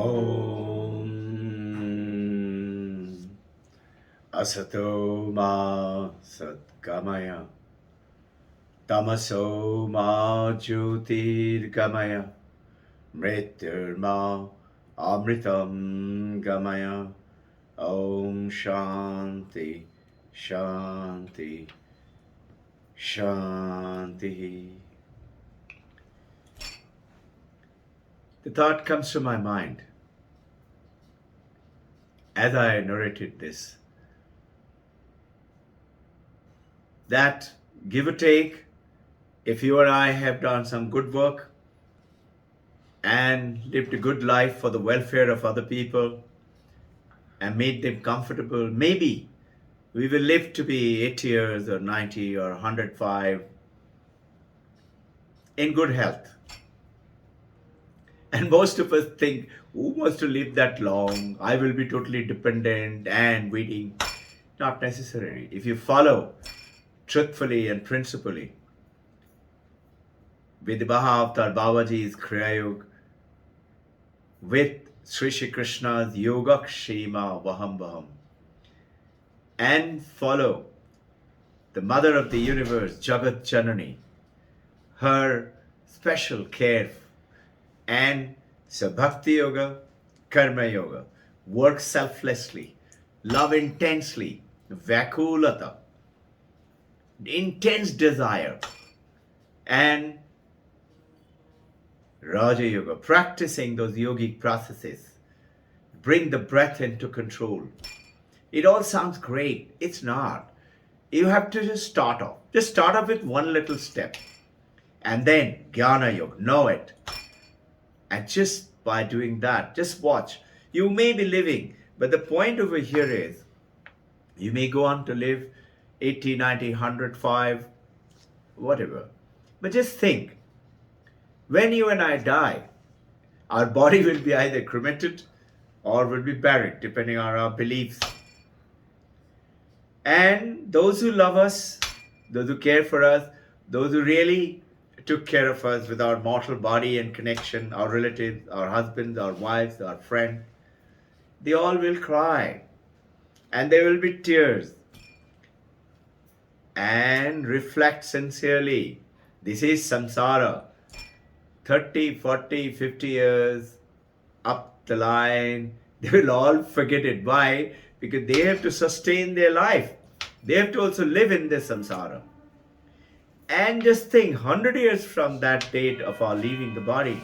Om Asato Ma Satgamaya Tamaso Ma Jyotirgamaya Mrityurma Amritam Gamaya. Om Shanti Shanti Shanti. The thought comes to my mind as I narrated this, that give or take, if you or I have done some good work and lived a good life for the welfare of other people and made them comfortable, maybe we will live to be 80 years or 90 or 105 in good health. And most of us think, who wants to live that long? I will be totally dependent and waiting. Not necessary. If you follow truthfully and principally, with the Mahavatar Babaji's Kriya Yoga, with Sri Shri Krishna's Yogakshema Vaham Vaham, and follow the Mother of the Universe, Jagat Janani, her special care, and so Bhakti Yoga, Karma Yoga, work selflessly, love intensely, Vakulata, intense desire, and Raja Yoga, practicing those yogic processes, bring the breath into control. It all sounds great. It's not. You have to just start off. Just start off with one little step. And then Jnana Yoga, know it. And just by doing that, just watch. You may be living, but the point over here is, you may go on to live 80, 90, 105, whatever. But just think, when you and I die, our body will be either cremated or will be buried, depending on our beliefs. And those who love us, those who care for us, those who really took care of us with our mortal body and connection, our relatives, our husbands, our wives, our friends, they all will cry. And there will be tears. And reflect sincerely. This is samsara. 30, 40, 50 years up the line, they will all forget it. Why? Because they have to sustain their life. They have to also live in this samsara. And just think, 100 years from that date of our leaving the body,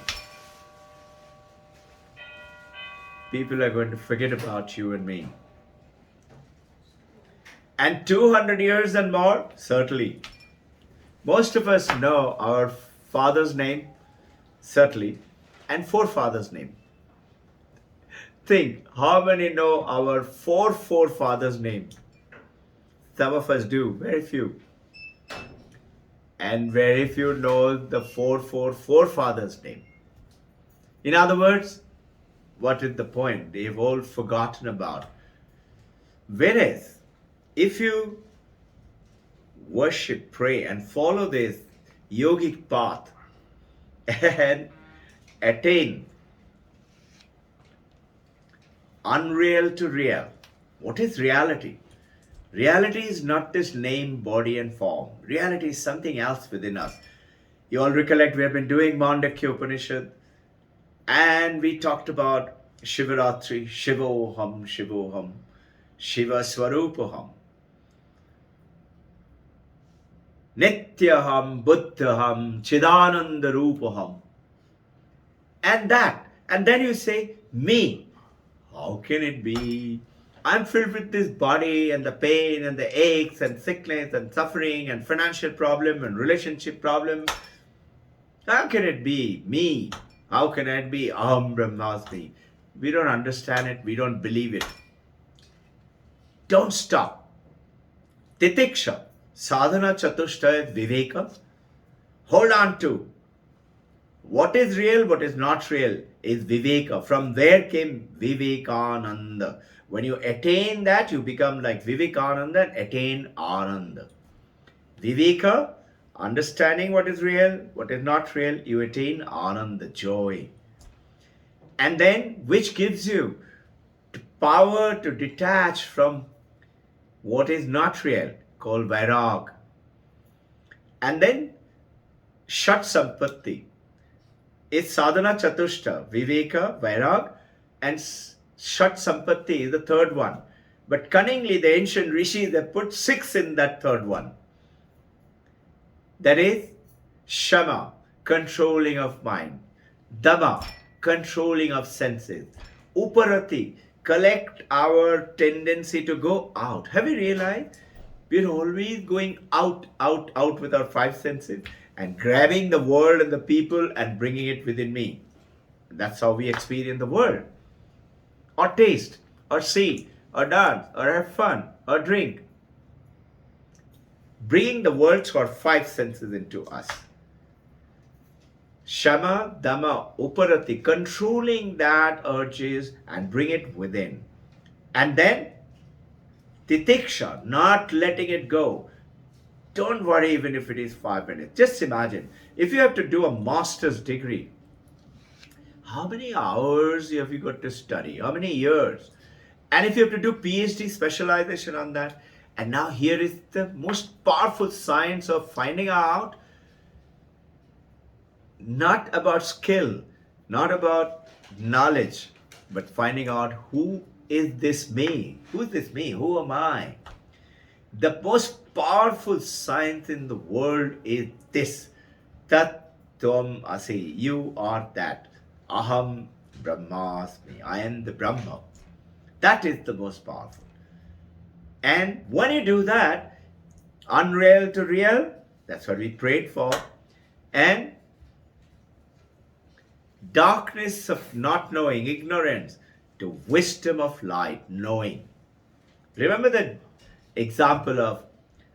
people are going to forget about you and me. And 200 years and more, certainly. Most of us know our father's name, certainly, and forefathers' name. Think, how many know our forefathers' names? Some of us do, very few. And very few know the forefathers' name. In other words, what is the point? They've all forgotten about. Whereas, if you worship, pray, and follow this yogic path and attain unreal to real. What is reality? Reality is not this name, body, and form. Reality is something else within us. You all recollect we have been doing Mandakya Upanishad, and we talked about Shivaratri, Shivoham, Shivoham, Shiva Swarupaham, Nityaham, Buddhaham, Chidananda Rupaham. And then you say, me. How can it be? I'm filled with this body and the pain and the aches and sickness and suffering and financial problem and relationship problem. How can it be me? How can it be Aham Brahmasmi? We don't understand it. We don't believe it. Don't stop. Titiksha, sadhana chatushtaya viveka. Hold on to. What is real, what is not real is viveka. From there came Vivekananda. When you attain that, you become like Vivekananda and attain Ananda. Viveka, understanding what is real, what is not real, you attain Ananda, joy. And then, which gives you the power to detach from what is not real, called vairag. And then, shat sampatti is sadhana chatushta, viveka, vairag, and shat sampatti is the third one. But cunningly, the ancient rishis, they put 6 in that third one. That is shama, controlling of mind; dama, controlling of senses; uparati, collect our tendency to go out. Have you realized we're always going out, out, out with our 5 senses and grabbing the world and the people and bringing it within me? That's how we experience the world. Or taste, or see, or dance, or have fun, or drink. Bringing the world to our 5 senses into us. Shama, Dhamma, Uparati, controlling that urges and bring it within. And then Titiksha, not letting it go. Don't worry even if it is 5 minutes. Just imagine, if you have to do a master's degree, how many hours have you got to study? How many years? And if you have to do PhD specialization on that, and now here is the most powerful science of finding out not about skill, not about knowledge, but finding out who is this me? Who is this me? Who am I? The most powerful science in the world is this. Tat Tvam Asi. You are that. Aham Brahmasmi. I am the Brahma. That is the most powerful. And when you do that, unreal to real, that's what we prayed for. And darkness of not knowing, ignorance, to wisdom of light, knowing. Remember the example of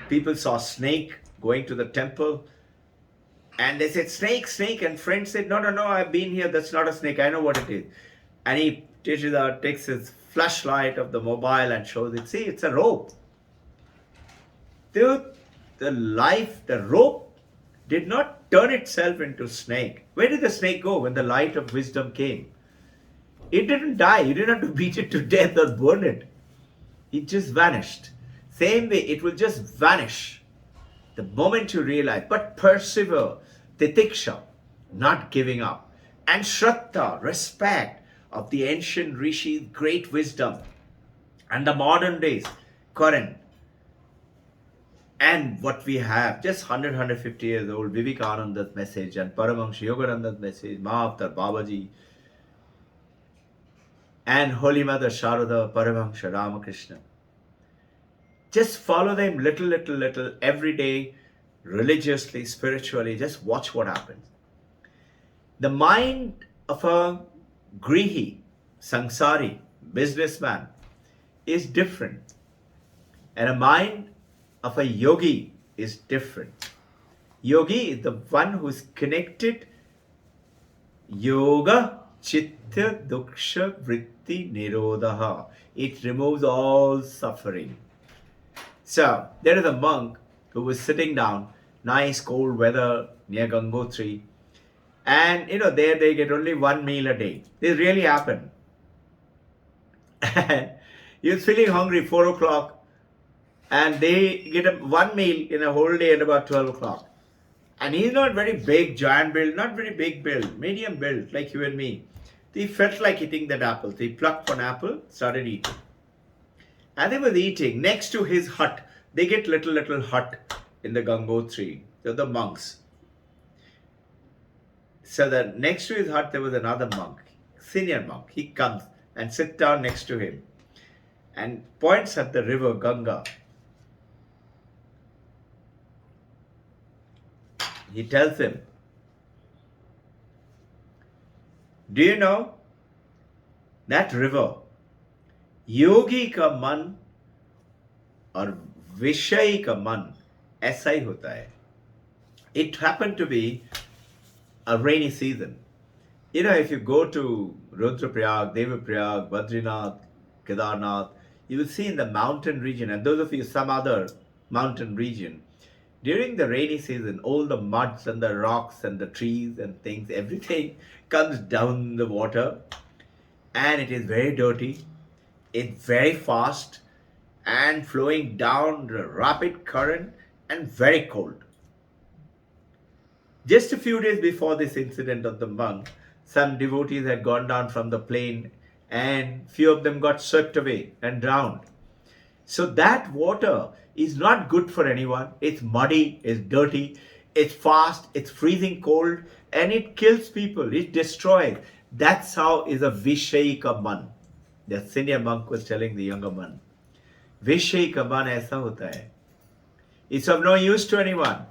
people saw snake going to the temple and they said, snake, snake. And friend said, no, no, no, I've been here. That's not a snake. I know what it is. And he takes his flashlight of the mobile and shows it. See, it's a rope. Dude, the rope did not turn itself into snake. Where did the snake go when the light of wisdom came? It didn't die. You didn't have to beat it to death or burn it. It just vanished. Same way, it will just vanish the moment you realize. But persevere, titiksha, not giving up. And shraddha, respect of the ancient rishis' great wisdom. And the modern days, current. And what we have, just 100, 150 years old, Vivekananda's message and Paramahansa Yogananda's message, Mahavtar Babaji, and Holy Mother Sharada Paramahansa Ramakrishna. Just follow them little, little, little, every day, religiously, spiritually, just watch what happens. The mind of a grihi, sansari, businessman is different. And a mind of a yogi is different. Yogi is the one who is connected. Yoga chitta duksha vritti nirodha. It removes all suffering. So, there is a monk who was sitting down, nice cold weather near Gangotri. And there they get only 1 meal a day. This really happened. And he was feeling hungry 4 o'clock. And they get 1 meal in a whole day at about 12 o'clock. And he's not very big, giant build, not very big build, medium build, like you and me. He felt like eating that apple. So he plucked one apple, started eating. And they were eating next to his hut. They get little hut in the Gangotri. They're the monks. So that next to his hut, there was another monk, senior monk. He comes and sits down next to him and points at the river Ganga. He tells him, do you know that river, yogi ka man or vishay ka man, aisa hi hota hai. It happened to be a rainy season. If you go to Rudraprayag, Devaprayag, Badrinath, Kedarnath, you will see in the mountain region, and those of you some other mountain region, during the rainy season, all the muds and the rocks and the trees and things, everything comes down the water and it is very dirty, it's very fast, and flowing down the rapid current and very cold. Just a few days before this incident of the monk, some devotees had gone down from the plane and few of them got swept away and drowned. So that water is not good for anyone. It's muddy, it's dirty, it's fast, it's freezing cold, and it kills people, it destroys. That's how is a Vishayika man. The senior monk was telling the younger man. Vishayika man aisa hota hai. It's of no use to anyone.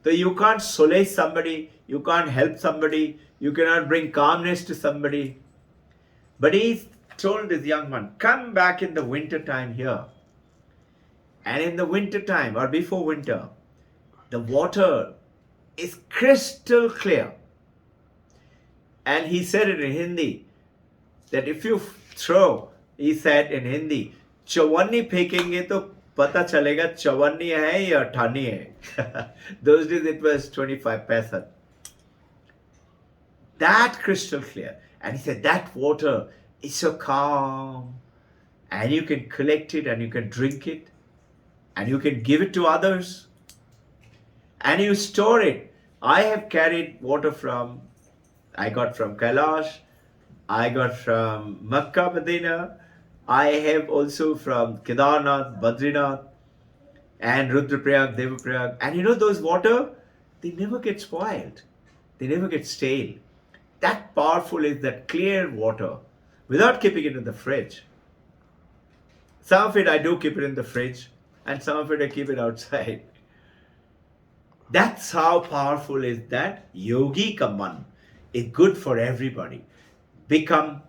So you can't solace somebody, you can't help somebody, you cannot bring calmness to somebody. But he told this young man, come back in the winter time here. And in the winter time or before winter, the water is crystal clear. And he said it in Hindi, that if you throw, he said in Hindi, चवन्नी फेंकेंगे तो पता चलेगा चवन्नी है या अठानी है. Those days it was 25 paisa. That crystal clear. And he said that water is so calm. And you can collect it and you can drink it. And you can give it to others. And you store it. I have carried water I got from Kailash. I got from Makkah, Medina. I have also from Kedarnath, Badrinath, and Rudraprayag, Devaprayag. And you know those water, they never get spoiled. They never get stale. That powerful is that clear water without keeping it in the fridge. Some of it I do keep it in the fridge and some of it I keep it outside. That's how powerful is that yogi ka man. It's good for everybody. Become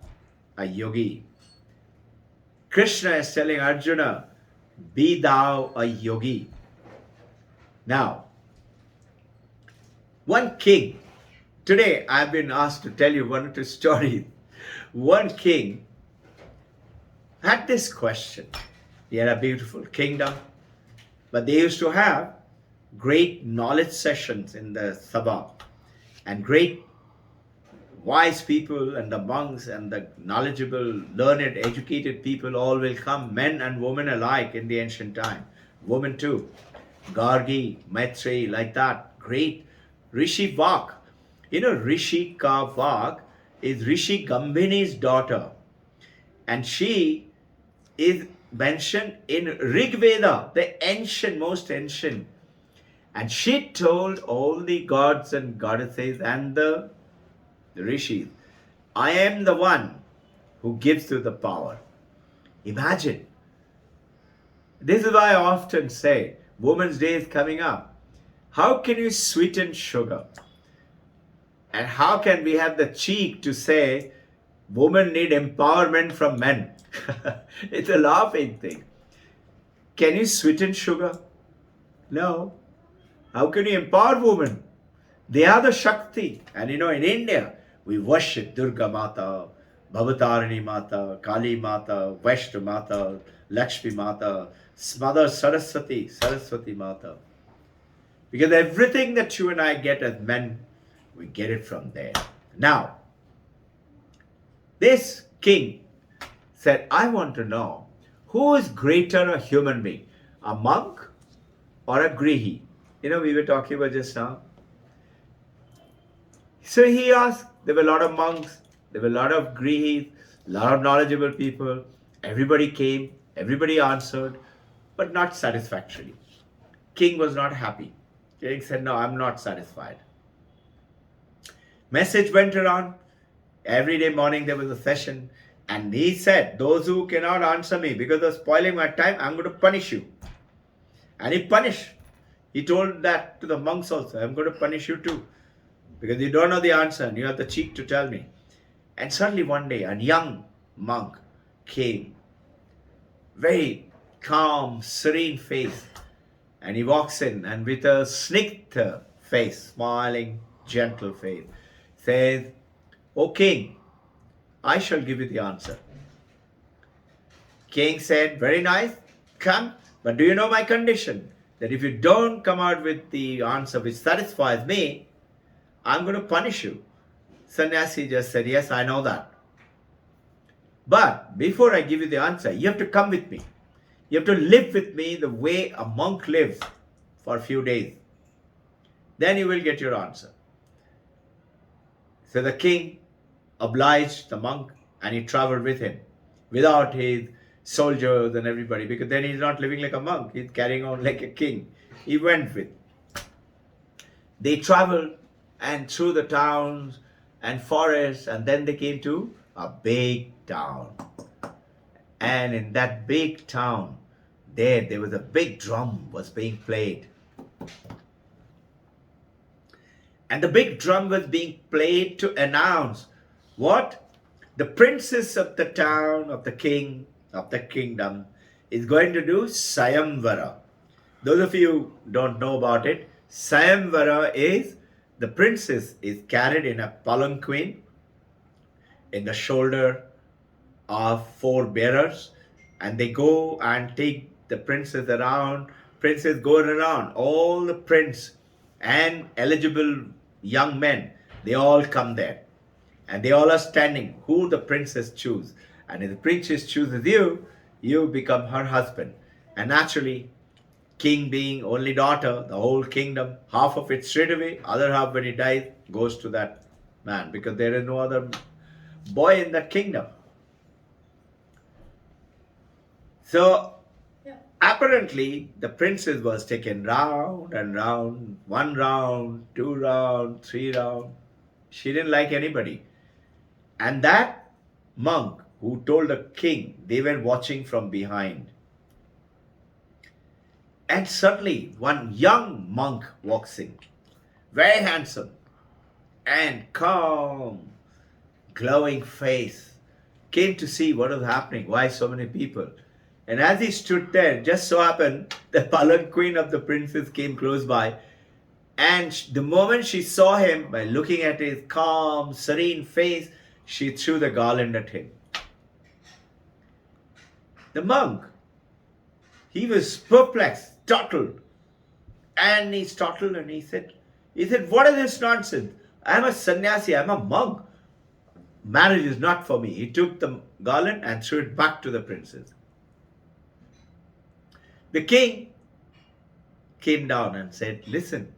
a yogi. Krishna is telling Arjuna, be thou a yogi. Now, one king, today I've been asked to tell you one or two stories. One king had this question. He had a beautiful kingdom, but they used to have great knowledge sessions in the Sabha, and great wise people and the monks and the knowledgeable, learned, educated people all will come, men and women alike in the ancient time. Women too. Gargi, Maitreyi, like that. Great. Rishi Vak. You know, Rishi Ka Vak is Rishi Gambhini's daughter. And she is mentioned in Rig Veda, the ancient, most ancient. And she told all the gods and goddesses and the rishis, I am the one who gives you the power. Imagine. This is why I often say, Women's Day is coming up. How can you sweeten sugar? And how can we have the cheek to say, women need empowerment from men? It's a laughing thing. Can you sweeten sugar? No. How can you empower women? They are the Shakti. And you know, in India, we worship Durga Mata, Bhavatarani Mata, Kali Mata, Vaishnu Mata, Lakshmi Mata, Mother Saraswati, Saraswati Mata. Because everything that you and I get as men, we get it from there. Now, this king said, I want to know who is greater a human being, a monk or a grihi? You know, we were talking about just now. So he asked, there were a lot of monks, there were a lot of grihis, a lot of knowledgeable people. Everybody came, everybody answered, but not satisfactorily. King was not happy. King said, no, I'm not satisfied. Message went around. Every day morning there was a session. And he said, those who cannot answer me because of spoiling my time, I'm going to punish you. And he punished. He told that to the monks also, I'm going to punish you too. Because you don't know the answer and you have the cheek to tell me. And suddenly one day, a young monk came. Very calm, serene face. And he walks in and with a snigdha face, smiling, gentle face, says, O king, I shall give you the answer. King said, very nice, come, but do you know my condition? That if you don't come out with the answer which satisfies me, I'm going to punish you. Sannyasi just said, yes, I know that. But before I give you the answer, you have to come with me. You have to live with me the way a monk lives for a few days. Then you will get your answer. So the king obliged the monk and he traveled with him without his soldiers and everybody, because then he's not living like a monk, he's carrying on like a king. He went with. They traveled and through the towns and forests, and then they came to a big town. And in that big town, there was a big drum was being played. And the big drum was being played to announce what? The princess of the town, of the king, of the kingdom, is going to do Sayamvara. Those of you who don't know about it, Sayamvara is the princess is carried in a palanquin in the shoulder of four bearers, and they go and take the princess around. Princess going around. All the prince and eligible young men, they all come there. And they all are standing, who the princess choose. And if the princess chooses you, you become her husband. And naturally, king being only daughter, the whole kingdom, half of it straight away, other half when he dies, goes to that man, because there is no other boy in that kingdom. So, apparently, the princess was taken round and round, 1 round, 2 round, 3 round. She didn't like anybody. And that monk who told the king, they were watching from behind. And suddenly, one young monk walks in, very handsome and calm, glowing face, came to see what was happening, why so many people. And as he stood there, just so happened, the palanquin of the princess came close by. And the moment she saw him, by looking at his calm, serene face, she threw the garland at him. The monk, he was perplexed, startled. And he startled and he said, what is this nonsense? I am a sannyasi, I am a monk. Marriage is not for me. He took the garland and threw it back to the princess. The king came down and said, listen,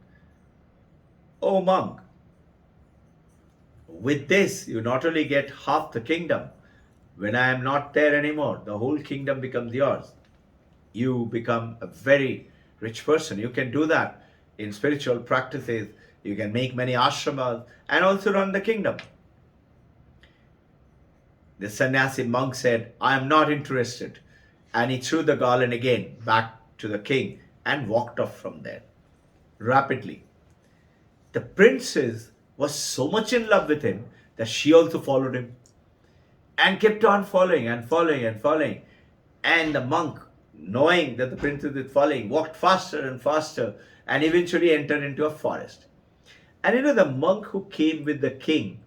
O monk, with this you not only get half the kingdom, when I am not there anymore, the whole kingdom becomes yours. You become a very rich person. You can do that in spiritual practices. You can make many ashramas and also run the kingdom. The sannyasi monk said, I am not interested. And he threw the garland again back to the king and walked off from there rapidly. The princess was so much in love with him that she also followed him and kept on following and following and following. And the monk, knowing that the princess is following, walked faster and faster and eventually entered into a forest. And the monk who came with the king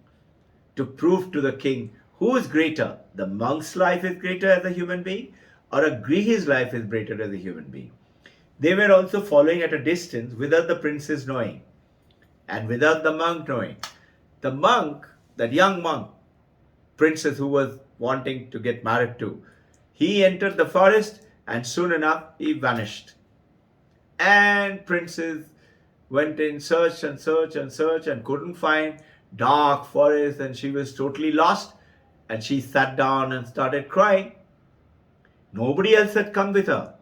to prove to the king who is greater, the monk's life is greater as a human being, or a grihi's life is greater as a human being. They were also following at a distance without the princess knowing and without the monk knowing. The monk, that young monk, princess who was wanting to get married to, he entered the forest and soon enough he vanished. And princess went in search and search and search and couldn't find dark forest, and she was totally lost, and she sat down and started crying. Nobody else had come with her.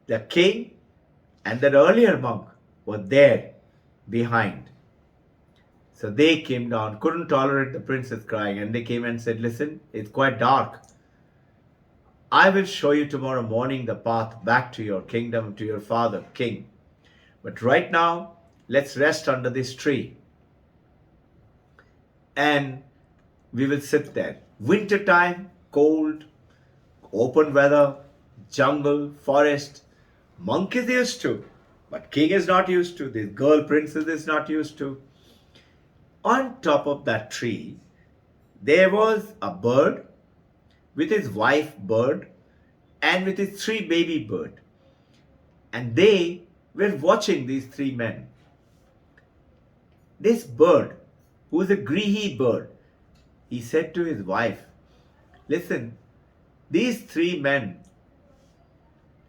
The king and that earlier monk were there behind. So they came down, couldn't tolerate the princess crying, and they came and said, listen, it's quite dark. I will show you tomorrow morning the path back to your kingdom, to your father, king. But right now, let's rest under this tree. And we will sit there. Winter time, cold, open weather, jungle, forest. Monk is used to, but king is not used to. This girl princess is not used to. On top of that tree, there was a bird with his wife bird and with his 3 baby bird. And they were watching these 3 men. This bird, who is a grihi bird, he said to his wife, listen, these three men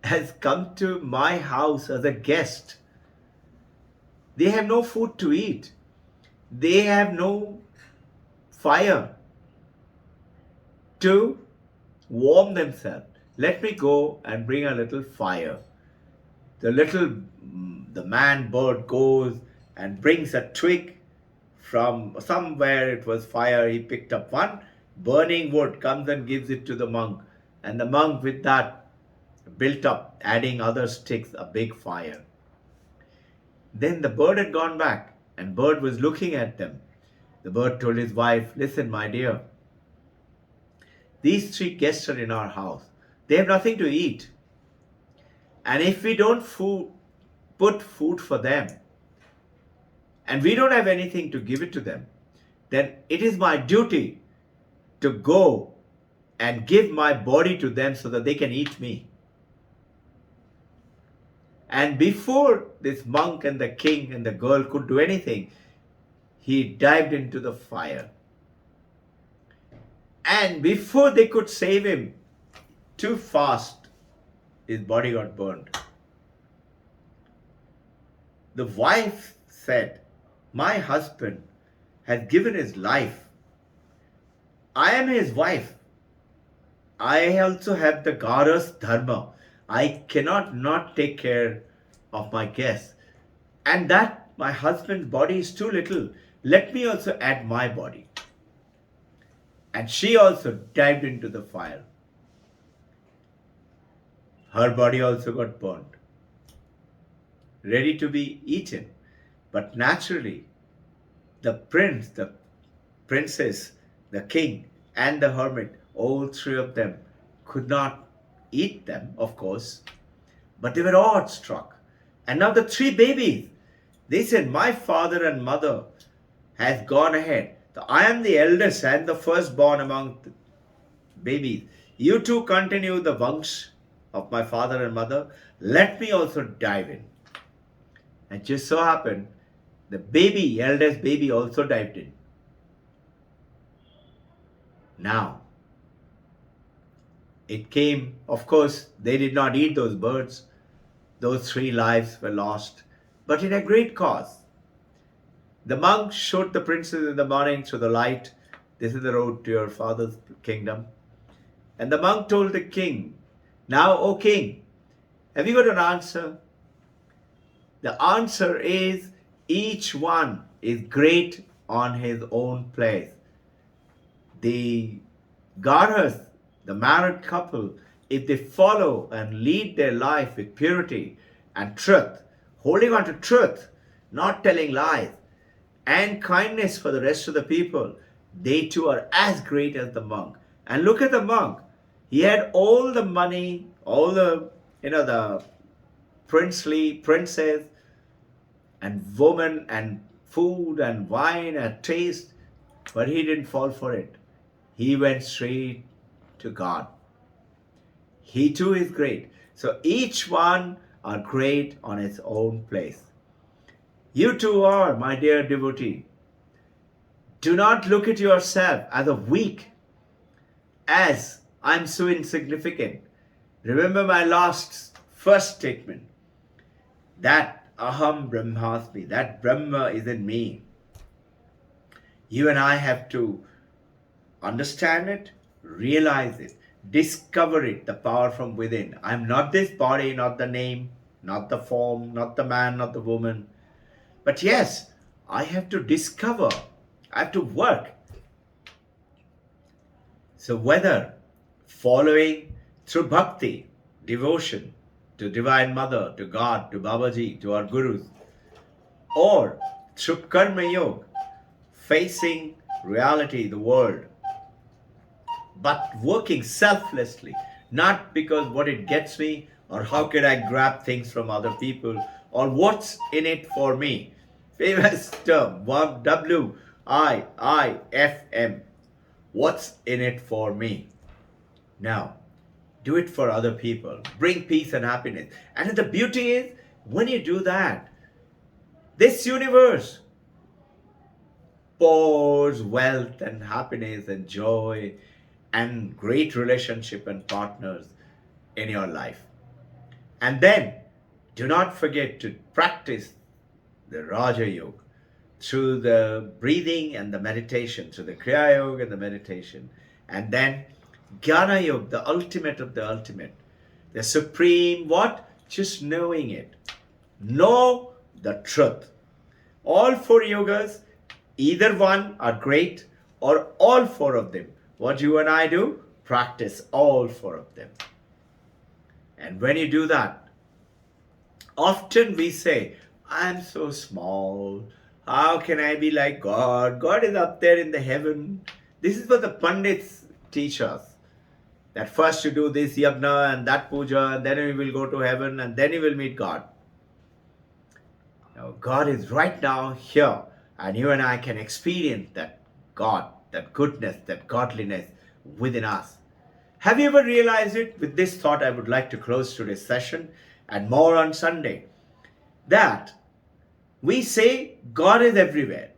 has come to my house as a guest. They have no food to eat. They have no fire to warm themselves. Let me go and bring a little fire. The man bird goes and brings a twig from somewhere. It was fire. He picked up one burning wood, comes and gives it to the monk. And the monk with that built up, adding other sticks, a big fire. Then the bird had gone back and bird was looking at them. The bird told his wife, listen, my dear, these three guests are in our house. They have nothing to eat. And if we don't put food for them, and we don't have anything to give it to them, then it is my duty to go and give my body to them so that they can eat me. And before this monk and the king and the girl could do anything, he dived into the fire. And before they could save him, too fast, his body got burned. The wife said, my husband has given his life. I am his wife. I also have the goddess dharma. I cannot not take care of my guests. And that my husband's body is too little. Let me also add my body. And she also dived into the fire. Her body also got burned, ready to be eaten. But naturally, the prince, the princess, the king, and the hermit, all three of them could not eat them, of course, but they were awestruck. And now the three babies, they said, my father and mother has gone ahead. So I am the eldest and the firstborn among the babies. You two continue the vansh of my father and mother. Let me also dive in. And just so happened, the baby, eldest baby, also dived in. Now, it came, of course, they did not eat those birds. Those three lives were lost, but in a great cause. The monk showed the princess in the morning through the light, this is the road to your father's kingdom. And the monk told the king, now, O king, have you got an answer? The answer is, each one is great on his own place. The goddess, the married couple, if they follow and lead their life with purity and truth, holding on to truth, not telling lies, and kindness for the rest of the people, they too are as great as the monk. And look at the monk. He had all the money, all the, the princely, princess, and woman, and food, and wine, and taste, but he didn't fall for it. He went straight to God. He too is great. So each one are great on its own place. You too are, my dear devotee. Do not look at yourself as a weak, as I'm so insignificant. Remember my first statement, that aham brahmasmi, that Brahma is in me. You and I have to understand it, realize it, discover it, the power from within. I'm not this body, not the name, not the form, not the man, not the woman. But yes, I have to discover, I have to work. So whether following through bhakti, devotion to Divine Mother, to God, to Babaji, to our Gurus, or through Karma Yoga, facing reality, the world, but working selflessly, not because what it gets me or how can I grab things from other people or what's in it for me. Famous term, WIIFM. What's in it for me? Now, do it for other people. Bring peace and happiness. And the beauty is, when you do that, this universe pours wealth and happiness and joy and great relationship and partners in your life. And then do not forget to practice the Raja Yoga through the breathing and the meditation, through the Kriya Yoga and the meditation. And then Jnana Yoga, the ultimate of the ultimate, the supreme what? Just knowing it. Know the truth. All four yogas, either one are great or all four of them. What you and I do? Practice all four of them. And when you do that, often we say, I'm so small. How can I be like God? God is up there in the heaven. This is what the Pandits teach us. That first you do this yagna and that puja, and then you will go to heaven, and then you will meet God. Now, God is right now here, and you and I can experience that God, that goodness, that godliness within us. Have you ever realized it? With this thought, I would like to close today's session and more on Sunday. That we say God is everywhere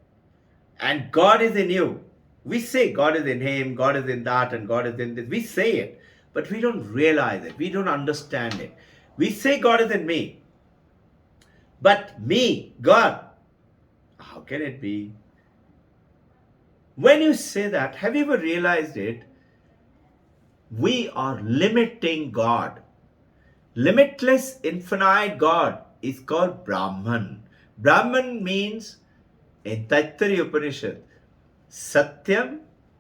and God is in you. We say God is in him, God is in that, and God is in this. We say it, but we don't realize it. We don't understand it. We say God is in me. But me, God, how can it be? When you say that, have you ever realized it? We are limiting God. Limitless, infinite God is called Brahman. Brahman means, in Taittiriya Upanishad, Satyam,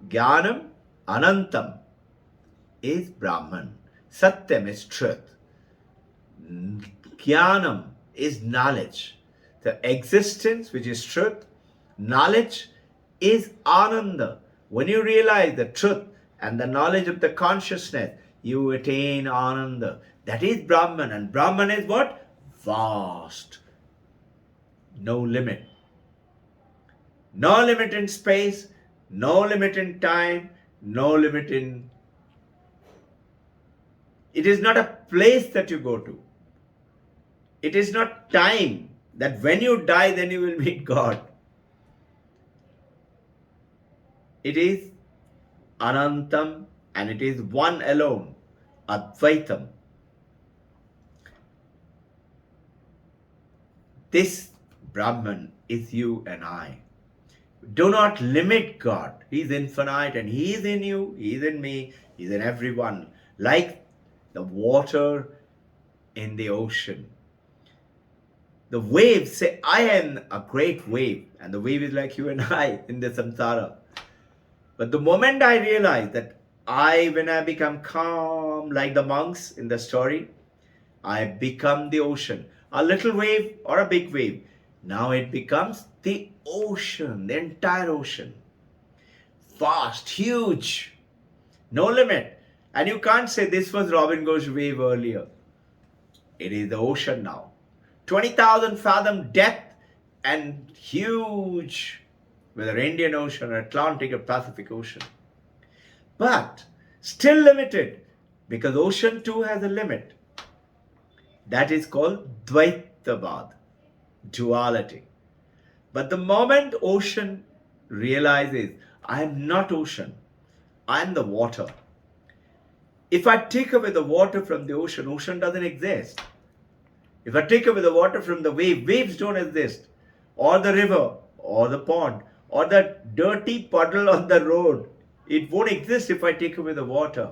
Jnanam, Anantam is Brahman. Satyam is truth. Jnanam is knowledge. The existence, which is truth, knowledge is Ananda. When you realize the truth and the knowledge of the consciousness, you attain Ananda. That is Brahman. And Brahman is what? Vast. No limit. No limit in space, no limit in time, no limit in... It is not a place that you go to. It is not time that when you die, then you will meet God. It is Anantam, and it is one alone, Advaitam. This Brahman is you and I. Do not limit God. He is infinite and He is in you, He is in me, He is in everyone. Like the water in the ocean. The waves say, I am a great wave. And the wave is like you and I in the samsara. But the moment I realize that when I become calm, like the monks in the story, I become the ocean. A little wave or a big wave. Now it becomes the ocean, the entire ocean. Vast, huge, no limit. And you can't say this was Robbin Ghosh wave earlier. It is the ocean now. 20,000 fathom depth and huge, whether Indian Ocean or Atlantic or Pacific Ocean. But still limited, because ocean too has a limit. That is called Dvaitavad, duality. But the moment ocean realizes, I am not ocean, I am the water. If I take away the water from the ocean, ocean doesn't exist. If I take away the water from the wave, waves don't exist. Or the river, or the pond, or the dirty puddle on the road. It won't exist if I take away the water.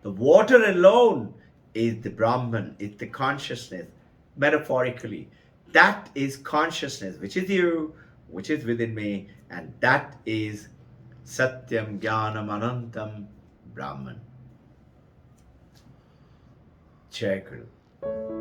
The water alone is the Brahman, is the consciousness, metaphorically. That is consciousness, which is you, which is within me, and that is Satyam, Jnanam, Anantam, Brahman. Jai Guru.